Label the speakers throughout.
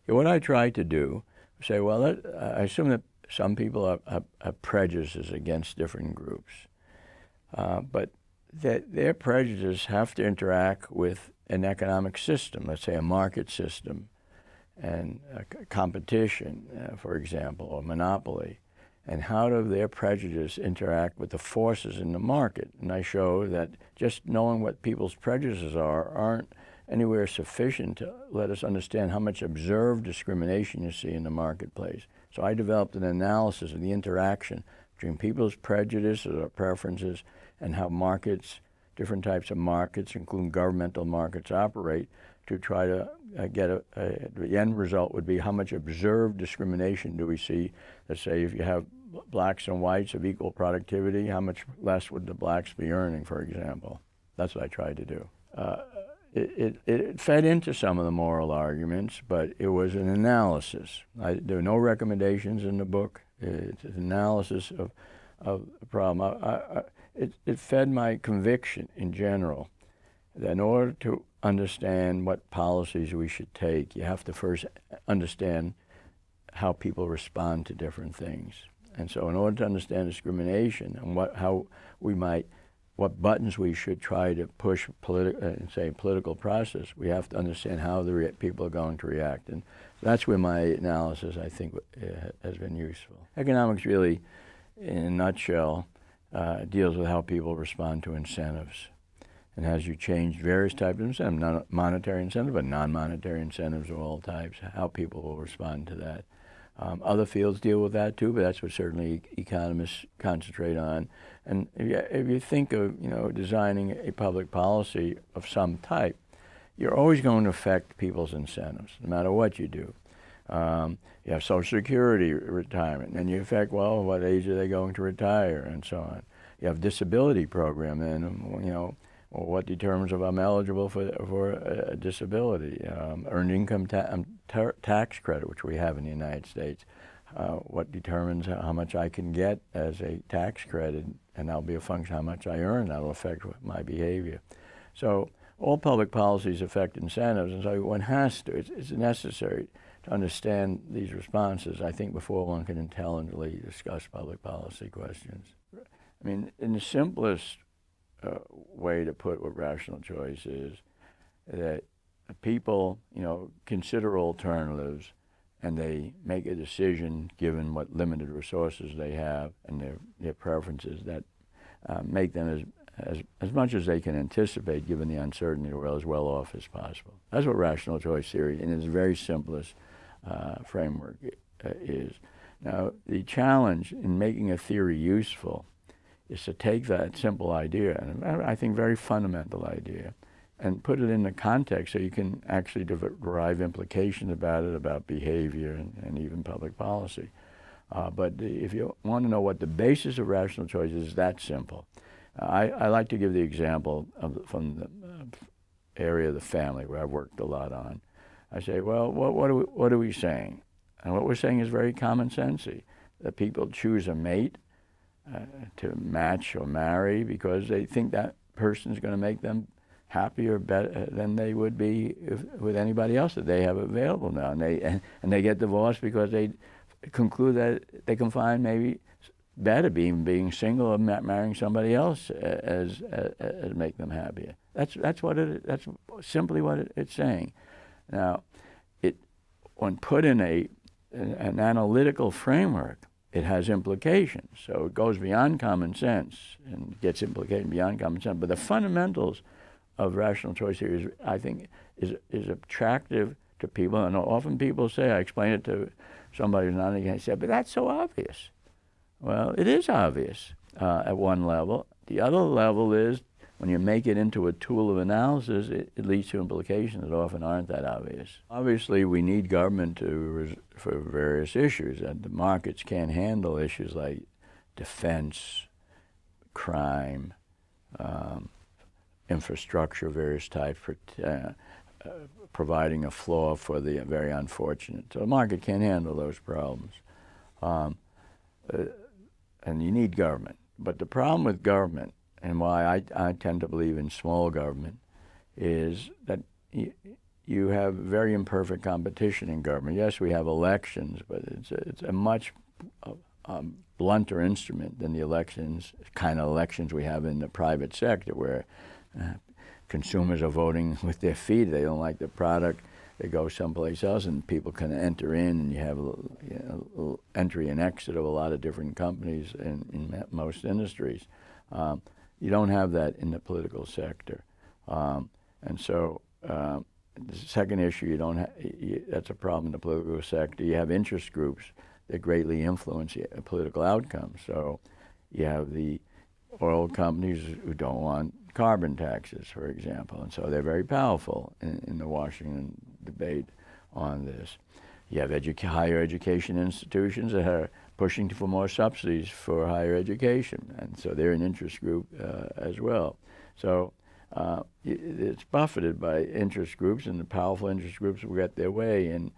Speaker 1: What I try to do, say, well, I assume that some people have prejudices against different groups, but that their prejudices have to interact with an economic system, let's say a market system, and competition, for example, or monopoly. And how do their prejudices interact with the forces in the market? And I show that just knowing what people's prejudices aren't anywhere sufficient to let us understand how much observed discrimination you see in the marketplace. So I developed an analysis of the interaction between people's prejudices or preferences and how markets, different types of markets, including governmental markets, operate to try to get the end result would be how much observed discrimination do we see. Let's say if you have blacks and whites of equal productivity, how much less would the blacks be earning, for example? That's what I tried to do. It fed into some of the moral arguments, but it was an analysis. There are no recommendations in the book. It's an analysis of the problem. It fed my conviction in general that in order to understand what policies we should take, you have to first understand how people respond to different things. And so in order to understand discrimination and what buttons we should try to push political process, we have to understand how the people are going to react. And that's where my analysis, I think, has been useful. Economics really, in a nutshell, deals with how people respond to incentives. And as you change various types of incentives, not monetary incentive, but non-monetary incentives of all types, how people will respond to that. Other fields deal with that too, but that's what certainly economists concentrate on. And if you think of designing a public policy of some type, you're always going to affect people's incentives, no matter what you do. You have Social Security retirement, and you affect, well, what age are they going to retire, and so on. You have disability program, and what determines if I'm eligible for a disability. Earned income tax credit, which we have in the United States. What determines how much I can get as a tax credit, and that'll be a function of how much I earn. That'll affect my behavior. So all public policies affect incentives, and so one has to. It's necessary to understand these responses, I think, before one can intelligently discuss public policy questions. I mean, in the simplest way to put what rational choice is, that people, consider alternatives, and they make a decision given what limited resources they have and their preferences that make them as much as they can anticipate, given the uncertainty, or as well off as possible. That's what rational choice theory, in its very simplest framework, is. Now, the challenge in making a theory useful is to take that simple idea, and I think very fundamental idea, and put it in the context so you can actually derive implications about it, about behavior and even public policy. But if you want to know what the basis of rational choice is, that simple. I like to give the example from the area of the family where I've worked a lot on. I say, well, what are we saying? And what we're saying is very common-sensy, that people choose a mate to match or marry because they think that person is going to make them happier, better than they would be with anybody else that they have available now. And they get divorced because they conclude that they can find maybe better being single or marrying somebody else as make them happier. That's simply what it's saying. Now, when put in an analytical framework, it has implications. So it goes beyond common sense and gets implicated beyond common sense. But the fundamentals of rational choice theory, I think, is attractive to people. And often people say, I explain it to somebody who's not against it, but that's so obvious. Well, it is obvious at one level. The other level is when you make it into a tool of analysis, it leads to implications that often aren't that obvious. Obviously, we need government for various issues, and the markets can't handle issues like defense, crime, infrastructure of various types, providing a floor for the very unfortunate. So the market can't handle those problems. And you need government. But the problem with government, and why I tend to believe in small government, is that you you have very imperfect competition in government. Yes, we have elections, but it's a much blunter instrument than the kind of elections we have in the private sector, where consumers are voting with their feet. They don't like the product, they go someplace else, and people can enter in, and you have a entry and exit of a lot of different companies in most industries. You don't have that in the political sector. And so the second issue, that's a problem in the political sector. You have interest groups that greatly influence political outcomes. So you have the oil companies who don't want carbon taxes, for example, and so they're very powerful in the Washington debate on this. You have higher education institutions that are pushing for more subsidies for higher education, and so they're an interest group as well. So it's buffeted by interest groups, and the powerful interest groups will get their way, and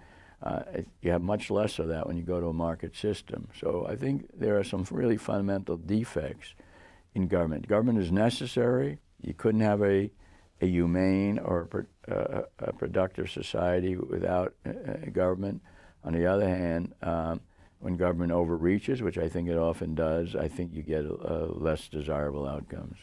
Speaker 1: you have much less of that when you go to a market system. So I think there are some really fundamental defects in government. Government is necessary. You couldn't have a humane or a productive society without government. On the other hand, when government overreaches, which I think it often does, I think you get less desirable outcomes.